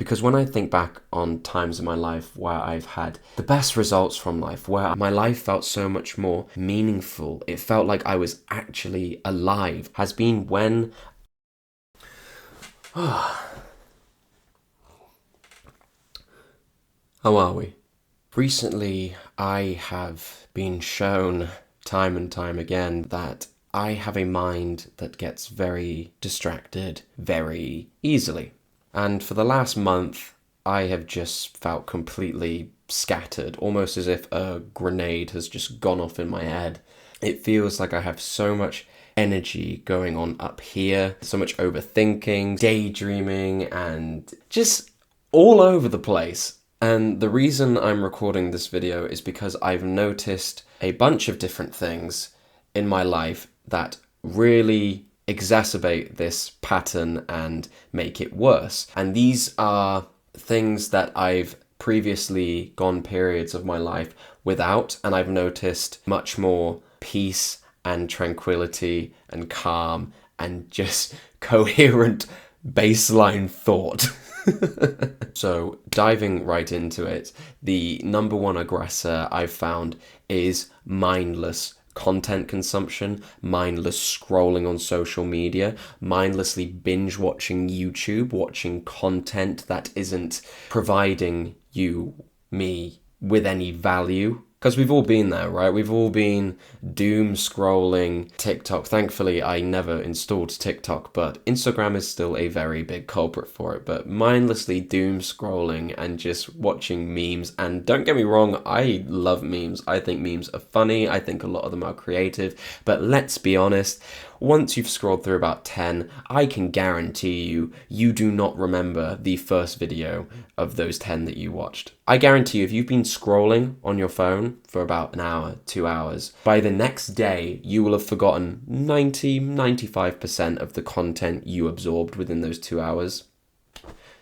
Because when I think back on times in my life where I've had the best results from life, where my life felt so much more meaningful, it felt like I was actually alive, has been when... How are we? Recently, I have been shown time and time again that I have a mind that gets very distracted very easily. And for the last month, I have just felt completely scattered, almost as if a grenade has just gone off in my head. It feels like I have so much energy going on up here, so much overthinking, daydreaming, and just all over the place. And the reason I'm recording this video is because I've noticed a bunch of different things in my life that really exacerbate this pattern and make it worse. And these are things that I've previously gone periods of my life without, and I've noticed much more peace and tranquility and calm and just coherent baseline thought. So diving right into it, the number one aggressor I've found is mindless content consumption, mindless scrolling on social media, mindlessly binge watching YouTube, watching content that isn't providing me with any value. Because we've all been there, right? We've all been doom scrolling TikTok. Thankfully, I never installed TikTok, but Instagram is still a very big culprit for it. But mindlessly doom scrolling and just watching memes. And don't get me wrong, I love memes. I think memes are funny. I think a lot of them are creative. But let's be honest, once you've scrolled through about 10, I can guarantee you do not remember the first video of those 10 that you watched. I guarantee you, if you've been scrolling on your phone for about an hour, 2 hours, by the next day, you will have forgotten 95% of the content you absorbed within those 2 hours.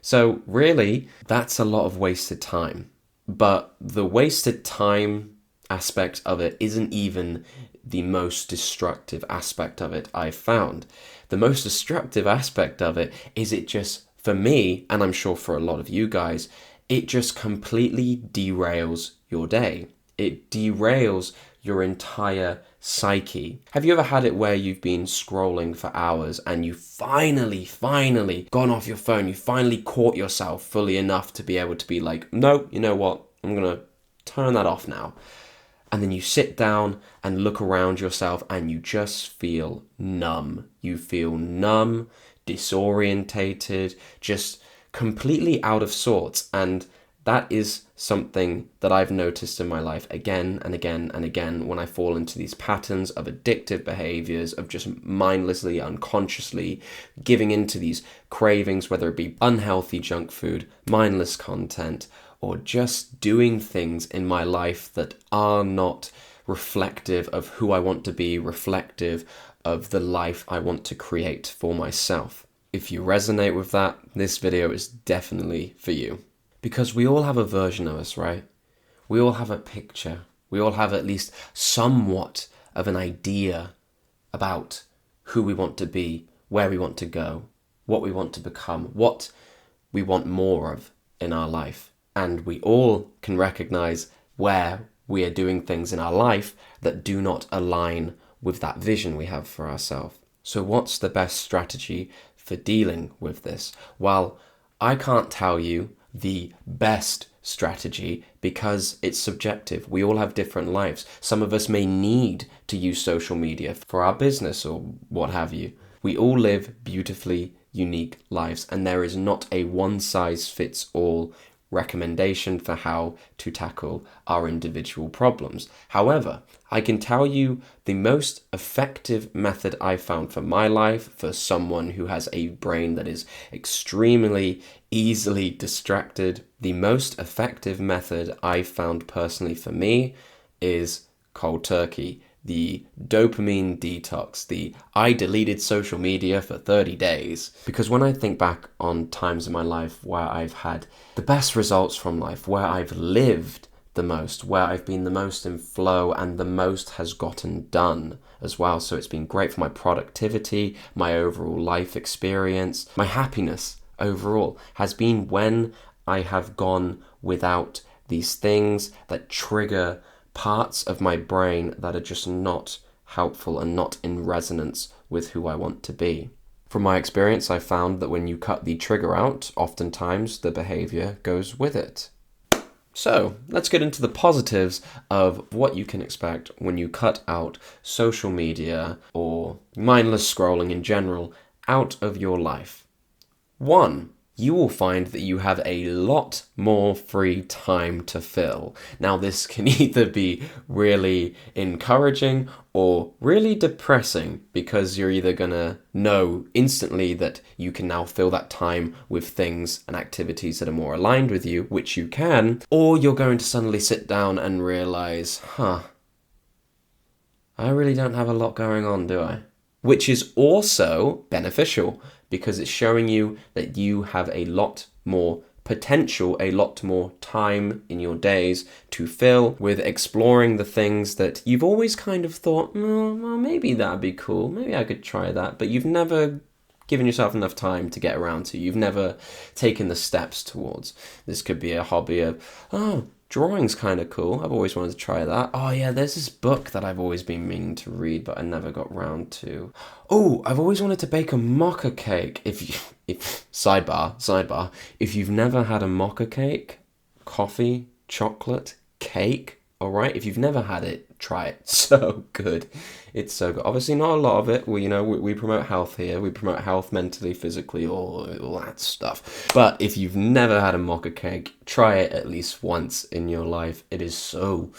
So really, that's a lot of wasted time. But the wasted time aspect of it isn't even the most destructive aspect of it I've found. The most destructive aspect of it is it just, for me, and I'm sure for a lot of you guys, it just completely derails your day. It derails your entire psyche. Have you ever had it where you've been scrolling for hours and you finally gone off your phone, you finally caught yourself fully enough to be able to be like, no, you know what, I'm gonna turn that off now. And then you sit down and look around yourself and you just feel numb. You feel numb, disorientated, just completely out of sorts. And that is something that I've noticed in my life again and again and again when I fall into these patterns of addictive behaviors, of just mindlessly, unconsciously giving into these cravings, whether it be unhealthy junk food, mindless content, or just doing things in my life that are not reflective of who I want to be, reflective of the life I want to create for myself. If you resonate with that, this video is definitely for you. Because we all have a version of us, right? We all have a picture. We all have at least somewhat of an idea about who we want to be, where we want to go, what we want to become, what we want more of in our life. And we all can recognize where we are doing things in our life that do not align with that vision we have for ourselves. So what's the best strategy for dealing with this? Well, I can't tell you the best strategy because it's subjective. We all have different lives. Some of us may need to use social media for our business or what have you. We all live beautifully unique lives, and there is not a one-size-fits-all recommendation for how to tackle our individual problems. However, I can tell you the most effective method I've found for my life, for someone who has a brain that is extremely easily distracted. The most effective method I've found personally for me is cold turkey. The dopamine detox, I deleted social media for 30 days. Because when I think back on times in my life where I've had the best results from life, where I've lived the most, where I've been the most in flow and the most has gotten done as well. So it's been great for my productivity, my overall life experience, my happiness overall has been when I have gone without these things that trigger parts of my brain that are just not helpful and not in resonance with who I want to be. From my experience, I found that when you cut the trigger out, oftentimes the behaviour goes with it. So, let's get into the positives of what you can expect when you cut out social media or mindless scrolling in general out of your life. 1. You will find that you have a lot more free time to fill. Now, this can either be really encouraging or really depressing, because you're either gonna know instantly that you can now fill that time with things and activities that are more aligned with you, which you can, or you're going to suddenly sit down and realize, I really don't have a lot going on, do I? Which is also beneficial, because it's showing you that you have a lot more potential, a lot more time in your days to fill with exploring the things that you've always kind of thought, well, maybe that'd be cool, maybe I could try that, but you've never given yourself enough time to get around to. You've never taken the steps towards. This could be a hobby of, drawing's kind of cool. I've always wanted to try that. Oh yeah, there's this book that I've always been meaning to read, but I never got round to. Oh, I've always wanted to bake a mocha cake. If sidebar, if you've never had a mocha cake, coffee, chocolate, cake, all right, if you've never had it, try it. So good. It's so good. Obviously not a lot of it. We promote health here. We promote health mentally, physically, all that stuff. But if you've never had a mocha cake, try it at least once in your life. It is so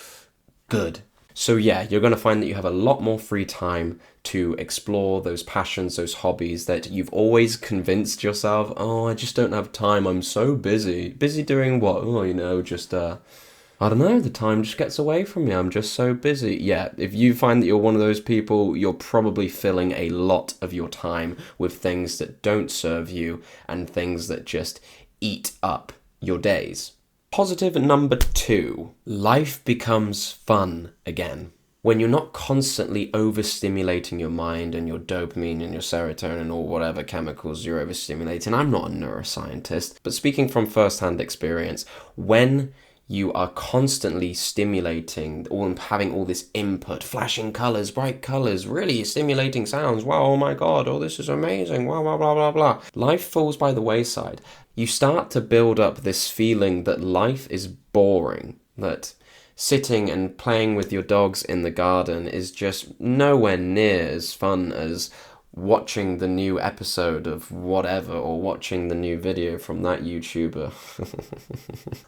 good. So yeah, you're going to find that you have a lot more free time to explore those passions, those hobbies that you've always convinced yourself, I just don't have time. I'm so busy. Busy doing what? I don't know, the time just gets away from me. I'm just so busy. Yeah, if you find that you're one of those people, you're probably filling a lot of your time with things that don't serve you and things that just eat up your days. Positive number 2, life becomes fun again. When you're not constantly overstimulating your mind and your dopamine and your serotonin or whatever chemicals you're overstimulating. I'm not a neuroscientist, but speaking from first-hand experience, when you are constantly stimulating and having all this input, flashing colours, bright colours, really stimulating sounds. Wow, oh my God, this is amazing, wow, blah, blah, blah, blah. Life falls by the wayside. You start to build up this feeling that life is boring, that sitting and playing with your dogs in the garden is just nowhere near as fun as watching the new episode of whatever, or watching the new video from that YouTuber,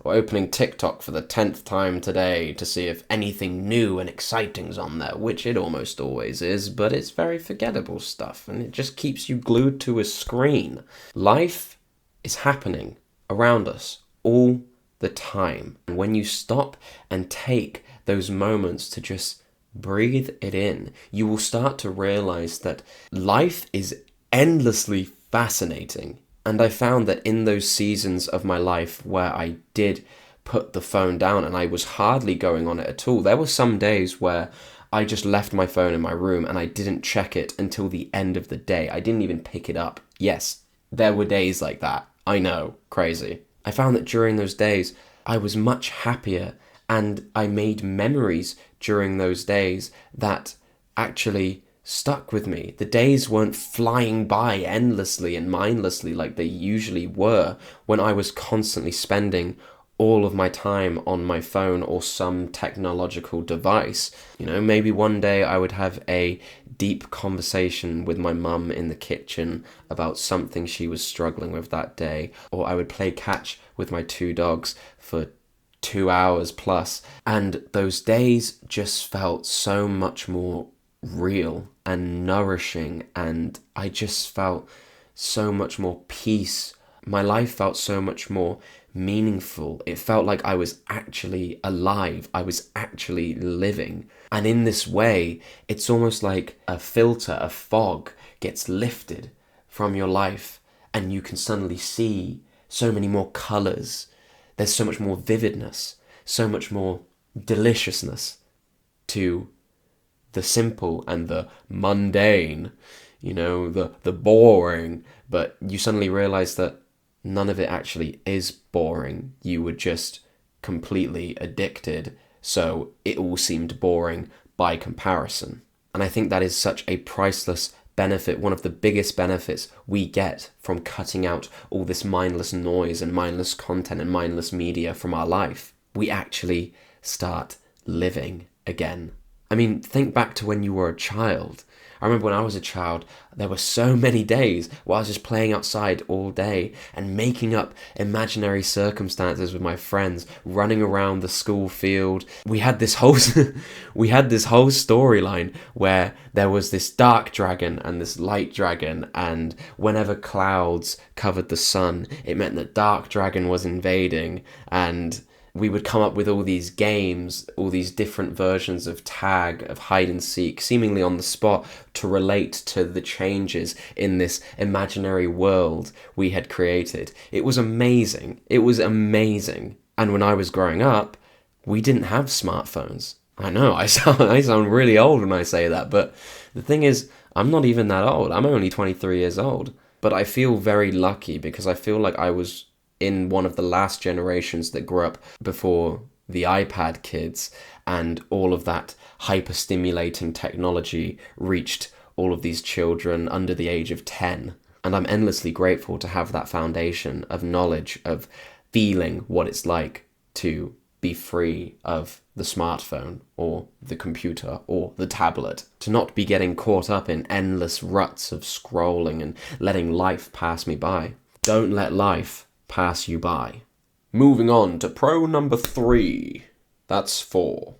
or opening TikTok for the 10th time today to see if anything new and exciting's on there, which it almost always is, but it's very forgettable stuff, and it just keeps you glued to a screen. Life is happening around us all the time, and when you stop and take those moments to just breathe it in, you will start to realize that life is endlessly fascinating. And I found that in those seasons of my life where I did put the phone down and I was hardly going on it at all, there were some days where I just left my phone in my room and I didn't check it until the end of the day. I didn't even pick it up. Yes, there were days like that. I know, crazy. I found that during those days, I was much happier, and I made memories during those days that actually stuck with me. The days weren't flying by endlessly and mindlessly like they usually were when I was constantly spending all of my time on my phone or some technological device. Maybe one day I would have a deep conversation with my mum in the kitchen about something she was struggling with that day, or I would play catch with my 2 dogs for 2 hours plus, and those days just felt so much more real and nourishing, and I just felt so much more peace. My life felt so much more meaningful. It felt like I was actually alive. I was actually living. And in this way, it's almost like a filter, a fog gets lifted from your life, and you can suddenly see so many more colors. There's so much more vividness, so much more deliciousness to the simple and the mundane, the boring. But you suddenly realize that None of it actually is boring. You were just completely addicted, so it all seemed boring by comparison. And I think that is such a priceless benefit, one of the biggest benefits we get from cutting out all this mindless noise and mindless content and mindless media from our life. We actually start living again. I mean, think back to when you were a child. I remember when I was a child, there were so many days where I was just playing outside all day and making up imaginary circumstances with my friends, running around the school field. We had this whole storyline where there was this dark dragon and this light dragon, and whenever clouds covered the sun, it meant that dark dragon was invading, and we would come up with all these games, all these different versions of tag, of hide and seek, seemingly on the spot, to relate to the changes in this imaginary world we had created. It was amazing. It was amazing. And when I was growing up, we didn't have smartphones. I know, I sound really old when I say that, but the thing is, I'm not even that old. I'm only 23 years old. But I feel very lucky because I feel like I was in one of the last generations that grew up before the iPad kids and all of that hyper-stimulating technology reached all of these children under the age of 10. And I'm endlessly grateful to have that foundation of knowledge, of feeling what it's like to be free of the smartphone or the computer or the tablet, to not be getting caught up in endless ruts of scrolling and letting life pass me by. Don't let life pass you by. Moving on to pro number 3. That's 4.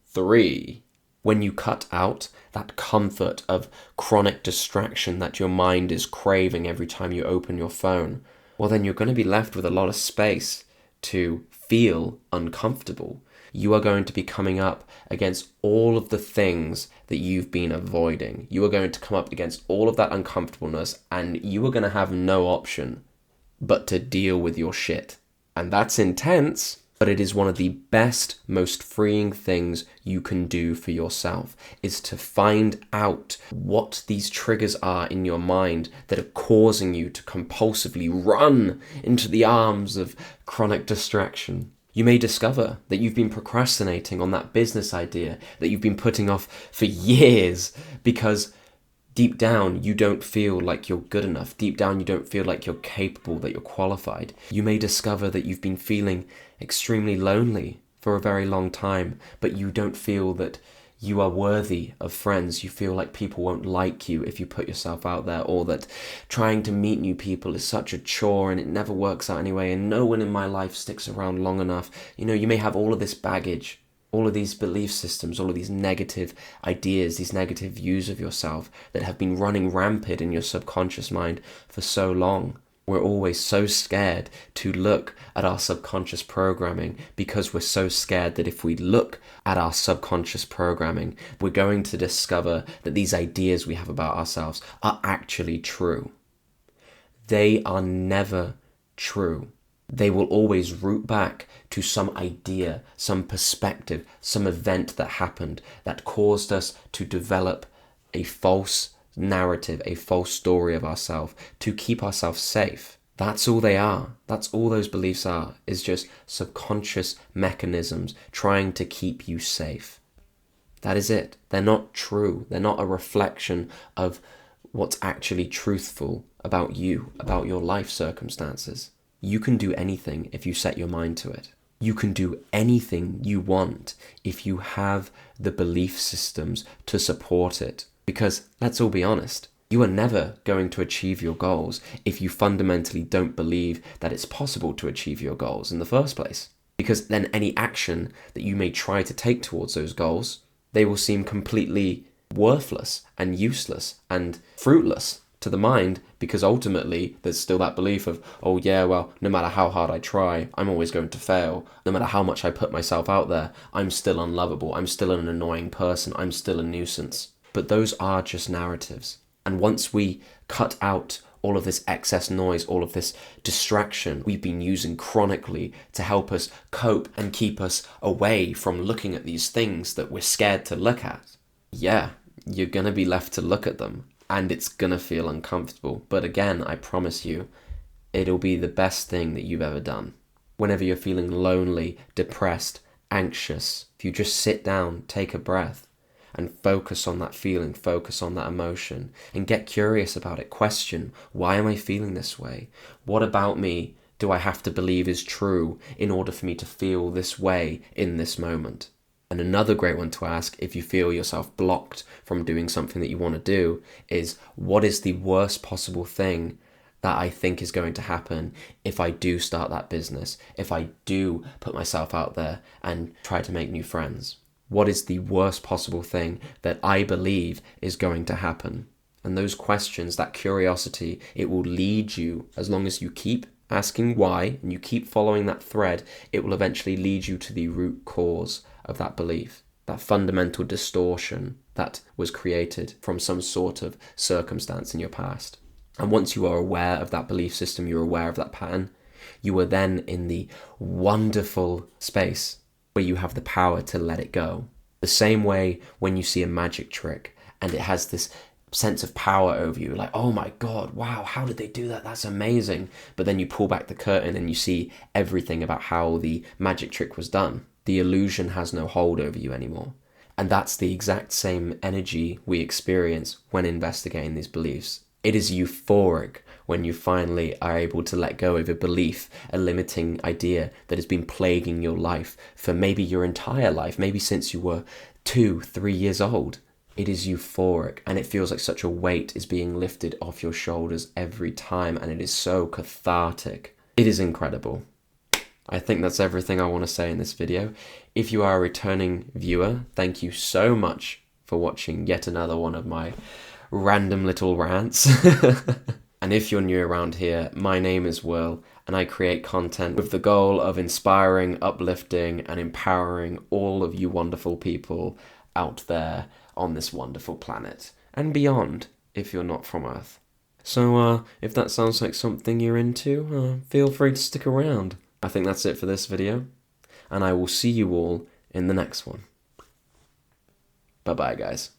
3. When you cut out that comfort of chronic distraction that your mind is craving every time you open your phone, well, then you're going to be left with a lot of space to feel uncomfortable. You are going to be coming up against all of the things that you've been avoiding. You are going to come up against all of that uncomfortableness, and you are going to have no option but to deal with your shit. And that's intense, but it is one of the best, most freeing things you can do for yourself, is to find out what these triggers are in your mind that are causing you to compulsively run into the arms of chronic distraction. You may discover that you've been procrastinating on that business idea that you've been putting off for years because deep down, you don't feel like you're good enough. Deep down, you don't feel like you're capable, that you're qualified. You may discover that you've been feeling extremely lonely for a very long time, but you don't feel that you are worthy of friends. You feel like people won't like you if you put yourself out there, or that trying to meet new people is such a chore and it never works out anyway, and no one in my life sticks around long enough. You know, you may have all of this baggage, all of these belief systems, all of these negative ideas, these negative views of yourself that have been running rampant in your subconscious mind for so long. We're always so scared to look at our subconscious programming because we're so scared that if we look at our subconscious programming, we're going to discover that these ideas we have about ourselves are actually true. They are never true. They will always root back to some idea, some perspective, some event that happened that caused us to develop a false narrative, a false story of ourselves to keep ourselves safe. That's all they are. That's all those beliefs are, is just subconscious mechanisms trying to keep you safe. That is it. They're not true. They're not a reflection of what's actually truthful about you, about your life circumstances. You can do anything if you set your mind to it. You can do anything you want if you have the belief systems to support it. Because, let's all be honest, you are never going to achieve your goals if you fundamentally don't believe that it's possible to achieve your goals in the first place. Because then any action that you may try to take towards those goals, they will seem completely worthless and useless and fruitless to the mind, because ultimately there's still that belief of, oh yeah, well, no matter how hard I try, I'm always going to fail. No matter how much I put myself out there, I'm still unlovable. I'm still an annoying person. I'm still a nuisance. But those are just narratives. And once we cut out all of this excess noise, all of this distraction we've been using chronically to help us cope and keep us away from looking at these things that we're scared to look at, yeah, you're going to be left to look at them. And it's going to feel uncomfortable. But again, I promise you, It'll be the best thing that you've ever done. Whenever you're feeling lonely, depressed, anxious, if you just sit down, take a breath, and focus on that feeling, focus on that emotion, and get curious about it. Question, why am I feeling this way? What about me do I have to believe is true in order for me to feel this way in this moment? And another great one to ask if you feel yourself blocked from doing something that you want to do is, what is the worst possible thing that I think is going to happen if I do start that business, if I do put myself out there and try to make new friends? What is the worst possible thing that I believe is going to happen? And those questions, that curiosity, it will lead you, as long as you keep asking why and you keep following that thread, it will eventually lead you to the root cause of that belief, that fundamental distortion that was created from some sort of circumstance in your past. And once you are aware of that belief system, you're aware of that pattern, you are then in the wonderful space where you have the power to let it go. The same way when you see a magic trick and it has this sense of power over you, like, oh my God, wow, how did they do that? That's amazing. But then you pull back the curtain and you see everything about how the magic trick was done. The illusion has no hold over you anymore. And that's the exact same energy we experience when investigating these beliefs. It is euphoric when you finally are able to let go of a belief, a limiting idea that has been plaguing your life for maybe your entire life, maybe since you were 2-3 years old. It is euphoric, and it feels like such a weight is being lifted off your shoulders every time, and it is so cathartic. It is incredible. I think that's everything I want to say in this video. If you are a returning viewer, thank you so much for watching yet another one of my random little rants. And if you're new around here, my name is Will, and I create content with the goal of inspiring, uplifting, and empowering all of you wonderful people out there on this wonderful planet, and beyond if you're not from Earth. So if that sounds like something you're into, feel free to stick around. I think that's it for this video, and I will see you all in the next one. Bye bye, guys.